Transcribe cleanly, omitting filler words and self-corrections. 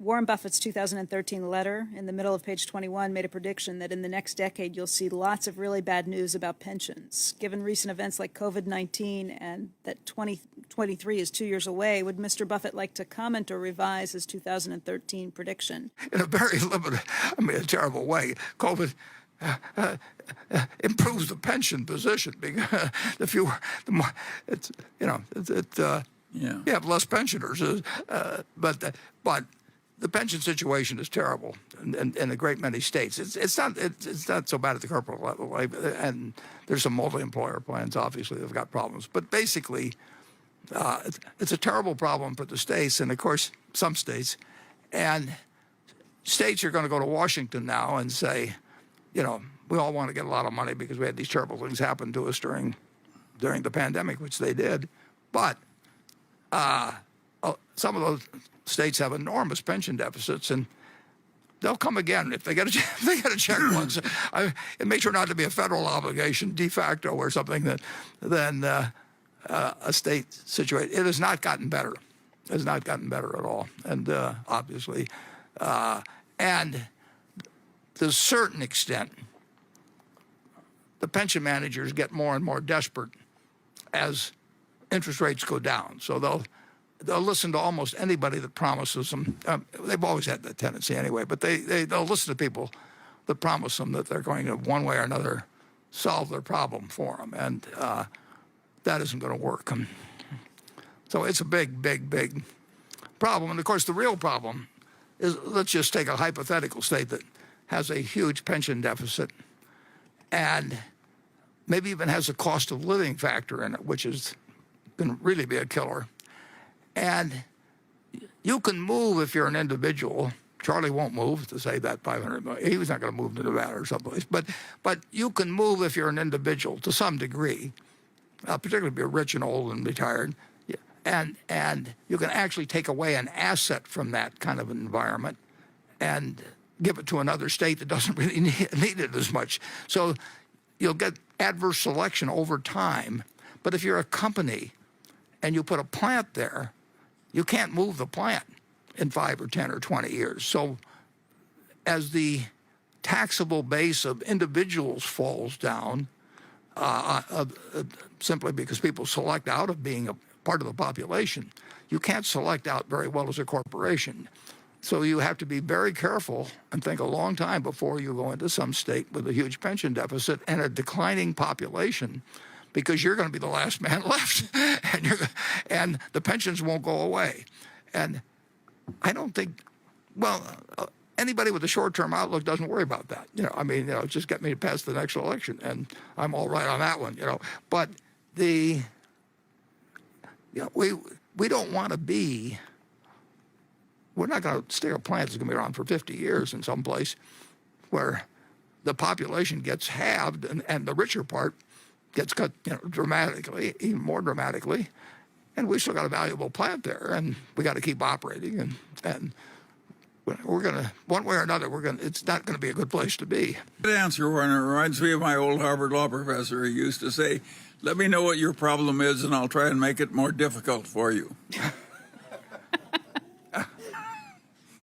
Warren Buffett's 2013 letter in the middle of page 21 made a prediction that in the next decade you'll see lots of really bad news about pensions. Given recent events like COVID-19 and that 2023 is 2 years away, would Mr. Buffett like to comment or revise his 2013 prediction? In a very limited, a terrible way. COVID improves the pension position because the more, it's, you have less pensioners, but the pension situation is terrible in a great many states. It's not so bad at the corporate level, and there's some multi-employer plans obviously that have got problems. But basically, it's a terrible problem for the states, and of course some states, and states are going to go to Washington now and say, we all want to get a lot of money because we had these terrible things happen to us during the pandemic, which they did, but some of those states have enormous pension deficits, and they'll come again if they get a check once. It may turn out to be a federal obligation de facto or something than a state situation. It has not gotten better. It has not gotten better at all, and obviously, and to a certain extent, the pension managers get more and more desperate as interest rates go down. So they'll listen to almost anybody that promises them. They've always had that tendency anyway, but they'll listen to people that promise them that they're going to, one way or another, solve their problem for them, and that isn't going to work. So it's a big, big, big problem. And of course, the real problem is, let's just take a hypothetical state that has a huge pension deficit and maybe even has a cost of living factor in it, which is going to really be a killer. And you can move if you're an individual. Charlie won't move to save that $500 million. He was not going to move to Nevada or someplace. But you can move if you're an individual to some degree, particularly if you're rich and old and retired. And you can actually take away an asset from that kind of environment and give it to another state that doesn't really need it as much. So you'll get adverse selection over time. But if you're a company and you put a plant there, you can't move the plant in 5 or 10 or 20 years. So as the taxable base of individuals falls down, simply because people select out of being a part of the population, you can't select out very well as a corporation. So you have to be very careful and think a long time before you go into some state with a huge pension deficit and a declining population, because you're going to be the last man left, and the pensions won't go away. And I don't think, anybody with a short-term outlook doesn't worry about that. Just get me past the next election, and I'm all right on that one. But we don't want to be. We're not going to stay a plant that's going to be around for 50 years in some place where the population gets halved and the richer part gets cut dramatically, even more dramatically, and we still got a valuable plant there, and we got to keep operating, and we're going to, one way or another, it's not going to be a good place to be. Good answer, Warren. It reminds me of my old Harvard law professor. He used to say, "Let me know what your problem is, and I'll try and make it more difficult for you."